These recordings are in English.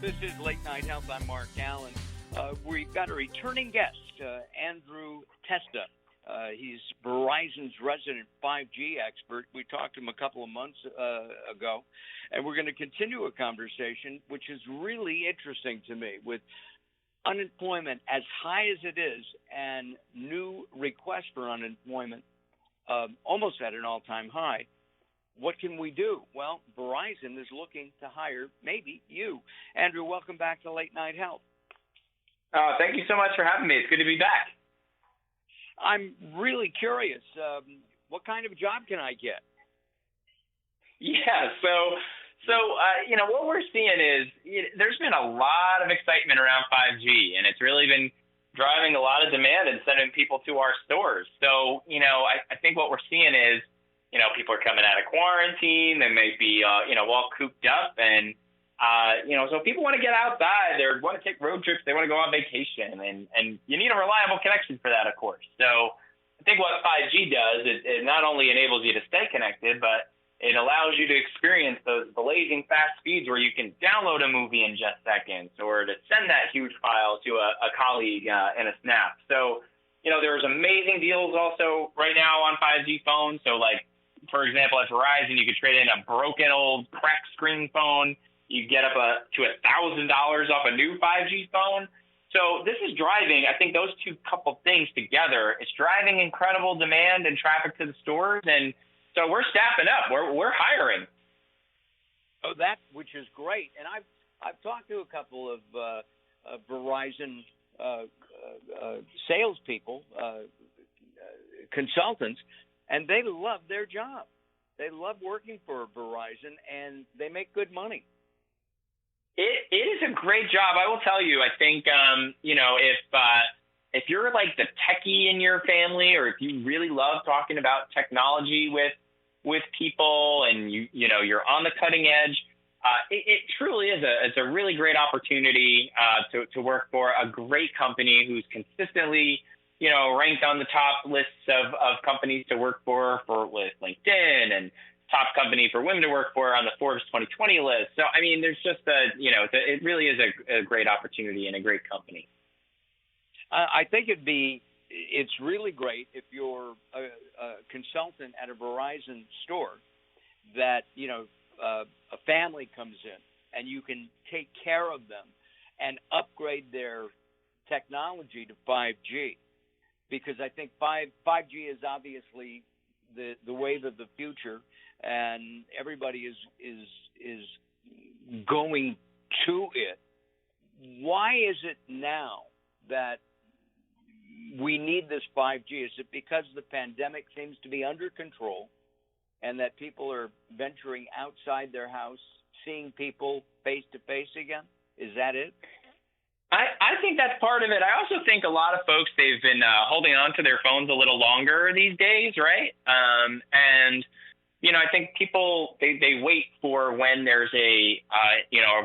This is Late Night Health. I'm Mark Allen. We've got a returning guest, Andrew TESTA. He's Verizon's resident 5G expert. We talked to him a couple of months ago, and we're going to continue a conversation, which is really interesting to me. With unemployment as high as it is and new requests for unemployment almost at an all-time high, what can we do? Well, Verizon is looking to hire maybe you. Andrew, welcome back to Late Night Health. Thank you so much for having me. It's good to be back. I'm really curious. What kind of job can I get? Yeah, what we're seeing is there's been a lot of excitement around 5G, and it's really been driving a lot of demand and sending people to our stores. So, I think what we're seeing is, people are coming out of quarantine. They may be, all cooped up. And, so people want to get outside. They want to take road trips. They want to go on vacation. And you need a reliable connection for that, of course. So I think what 5G does, it not only enables you to stay connected, but it allows you to experience those blazing fast speeds where you can download a movie in just seconds or to send that huge file to a colleague in a snap. So, there's amazing deals also right now on 5G phones. So, for example, at Verizon, you could trade in a broken old cracked screen phone. You get up to $1,000 off a new 5G phone. So this is driving, I think those two couple things together, it's driving incredible demand and traffic to the stores. And so we're staffing up. We're hiring. Oh, which is great. And I've talked to a couple of Verizon salespeople, consultants, and they love their job. They love working for Verizon, and they make good money. It is a great job. I will tell you, I think, if you're like the techie in your family, or if you really love talking about technology with people and you're on the cutting edge, it truly is it's a really great opportunity to work for a great company who's consistently ranked on the top lists of companies to work for with LinkedIn, and top company for women to work for on the Forbes 2020 list. So, I mean, there's just it really is a great opportunity and a great company. I think it's really great if you're a consultant at a Verizon store that, a family comes in and you can take care of them and upgrade their technology to 5G. Because I think 5G is obviously the wave of the future, and everybody is going to it. Why is it now that we need this 5G? Is it because the pandemic seems to be under control and that people are venturing outside their house, seeing people face to face again? Is that it? I think that's part of it. I also think a lot of folks, they've been holding on to their phones a little longer these days, right? I think people, they wait for when there's a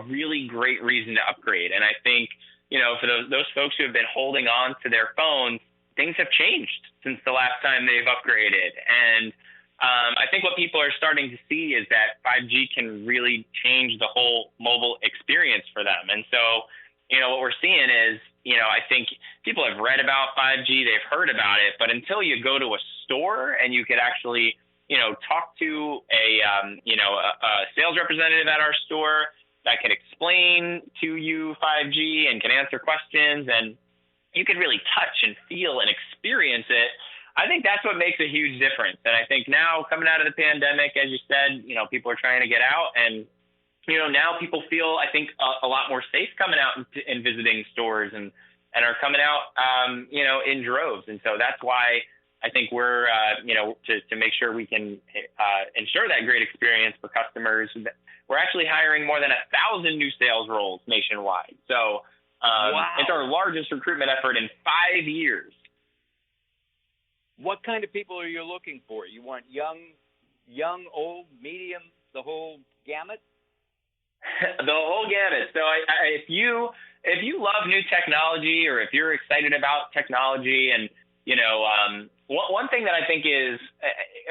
really great reason to upgrade. And I think, for those folks who have been holding on to their phones, things have changed since the last time they've upgraded. And I think what people are starting to see is that 5G can really change the whole mobile experience for them. And so, what we're seeing is, I think people have read about 5G, they've heard about it, but until you go to a store and you could actually, talk to a sales representative at our store that can explain to you 5G and can answer questions, and you can really touch and feel and experience it, I think that's what makes a huge difference. And I think now, coming out of the pandemic, as you said, people are trying to get out, and now people feel, I think, a lot more safe coming out and visiting stores and are coming out, in droves. And so that's why I think we're, to make sure we can ensure that great experience for customers. We're actually hiring more than 1,000 new sales roles nationwide. So wow. It's our largest recruitment effort in 5 years. What kind of people are you looking for? You want young, old, medium, the whole gamut? The whole gamut. So if you love new technology, or if you're excited about technology, and one thing that I think is,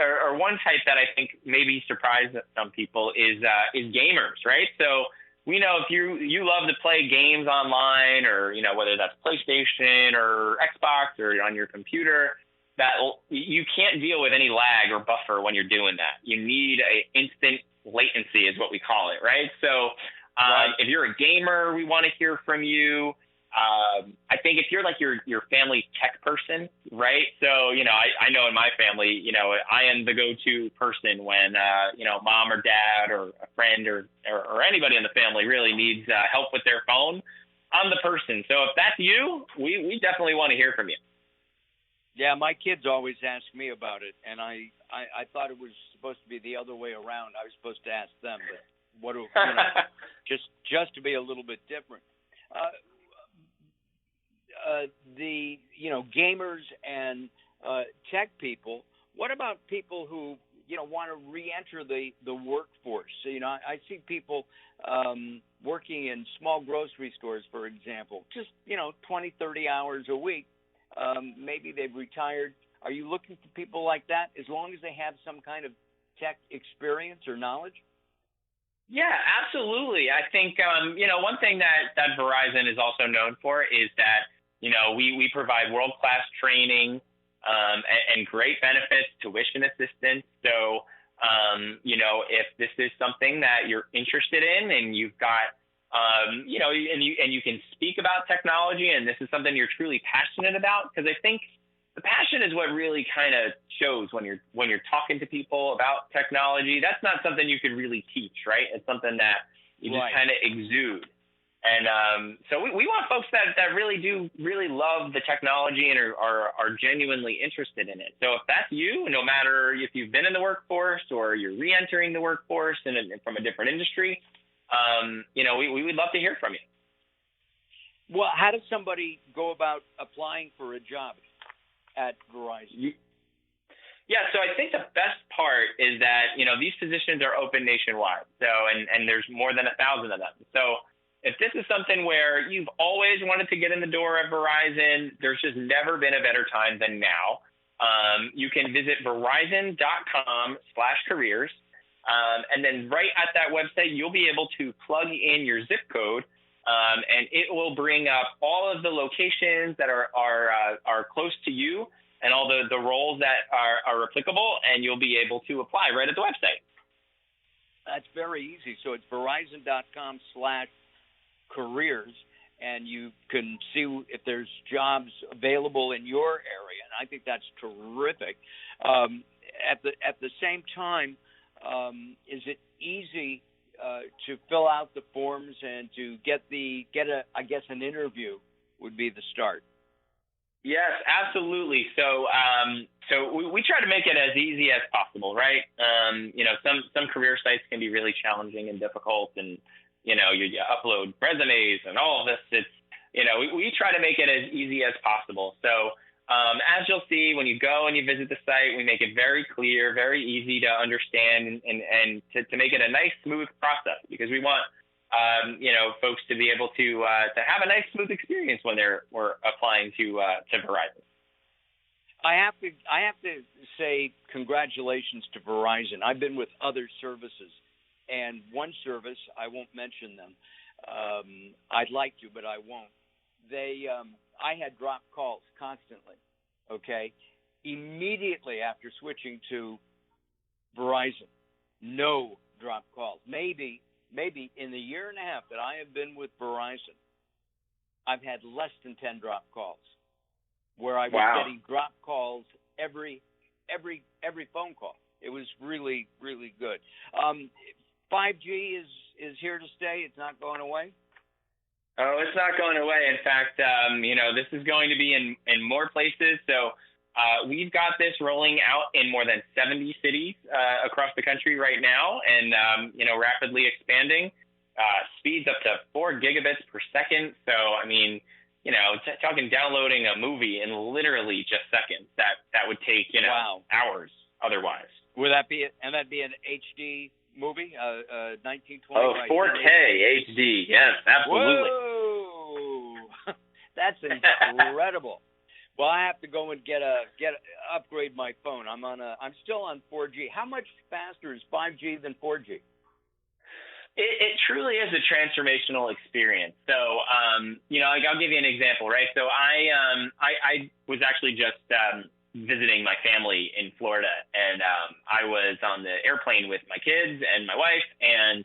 or one type that I think maybe surprised some people is gamers, right? So we know if you love to play games online, or whether that's PlayStation or Xbox or on your computer, that you can't deal with any lag or buffer when you're doing that. You need a instant latency, is what we call it, right? So if you're a gamer, we want to hear from you. I think if you're like your family tech person, right? So, I know in my family, I am the go-to person when, mom or dad or a friend or anybody in the family really needs help with their phone. I'm the person. So if that's you, we definitely want to hear from you. Yeah, my kids always ask me about it, and I thought it was supposed to be the other way around. I was supposed to ask them, but just to be a little bit different. The gamers and tech people. What about people who want to re-enter the workforce? So, I see people working in small grocery stores, for example, just 20, 30 hours a week. Maybe they've retired. Are you looking for people like that, as long as they have some kind of tech experience or knowledge? Yeah, absolutely. I think one thing that Verizon is also known for is that we provide world-class training and great benefits, tuition assistance. So, if this is something that you're interested in and you've got, and you can speak about technology, and this is something you're truly passionate about, because I think the passion is what really kind of shows when you're talking to people about technology. That's not something you could really teach, right? It's something that you just kind of exude. And so we want folks that really love the technology and are genuinely interested in it. So if that's you, no matter if you've been in the workforce or you're re-entering the workforce and from a different industry, we would love to hear from you. Well, how does somebody go about applying for a job at Verizon? Yeah, so I think the best part is that, these positions are open nationwide. So, and there's more than 1,000 of them. So if this is something where you've always wanted to get in the door at Verizon, there's just never been a better time than now. You can visit verizon.com/careers. And then right at that website, you'll be able to plug in your zip code, and it will bring up all of the locations that are close to you and all the roles that are applicable, and you'll be able to apply right at the website. That's very easy. So it's verizon.com/careers, and you can see if there's jobs available in your area, and I think that's terrific. At the same time, is it easy to fill out the forms and to get an interview would be the start? Yes, absolutely. So we try to make it as easy as possible, right? Some career sites can be really challenging and difficult, and you upload resumes and all of this. It's we try to make it as easy as possible. So as you'll see when you go and you visit the site, we make it very clear, very easy to understand, and to make it a nice, smooth process, because we want folks to be able to have a nice, smooth experience when we're applying to Verizon. I have to say congratulations to Verizon. I've been with other services, and one service, I won't mention them. I'd like to, but I won't. I had dropped calls constantly. Okay, immediately after switching to Verizon, no dropped calls. Maybe in the year and a half that I have been with Verizon, I've had less than 10 dropped calls, where I was getting dropped calls every phone call. It was really, really good. 5G is here to stay. It's not going away. Oh, it's not going away. In fact, this is going to be in more places. So we've got this rolling out in more than 70 cities across the country right now, and rapidly expanding. Speeds up to 4 gigabits per second. So talking downloading a movie in literally just seconds. That would take hours otherwise. Would that be it? And that'd be an HD movie, 1920. Oh, 4K HD. Yes, absolutely. Whoa, that's incredible. Well, I have to go and upgrade my phone. I'm still on 4G. How much faster is 5G than 4G? It truly is a transformational experience. So, like I'll give you an example, right? So I was actually just visiting my family in Florida, and I was on the airplane with my kids and my wife, and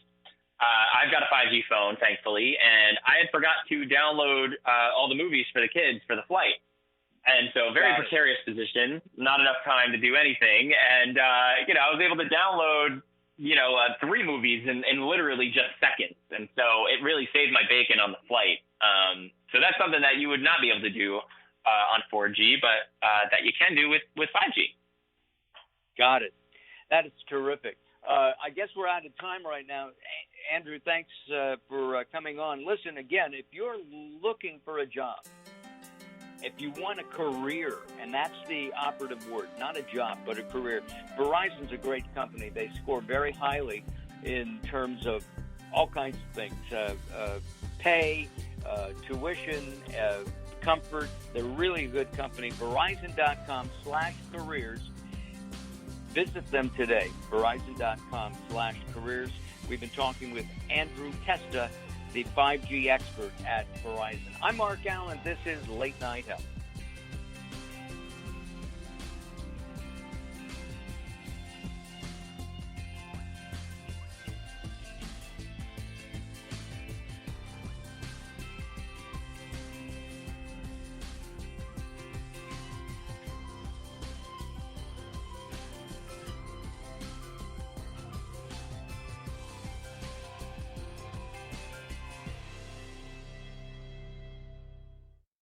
I've got a 5G phone, thankfully, and I had forgot to download all the movies for the kids for the flight. And so very precarious position, not enough time to do anything. And, I was able to download 3 movies in literally just seconds. And so it really saved my bacon on the flight. So that's something that you would not be able to do on 4G, but that you can do with 5G. Got it. That is terrific. I guess we're out of time right now. Andrew, thanks for coming on. Listen, again, if you're looking for a job, if you want a career, and that's the operative word, not a job, but a career, Verizon's a great company. They score very highly in terms of all kinds of things, pay, tuition, comfort. They're really a good company. Verizon.com/careers. Visit them today, Verizon.com/careers. We've been talking with Andrew TESTA, the 5G expert at Verizon. I'm Mark Allen. This is Late Night Health.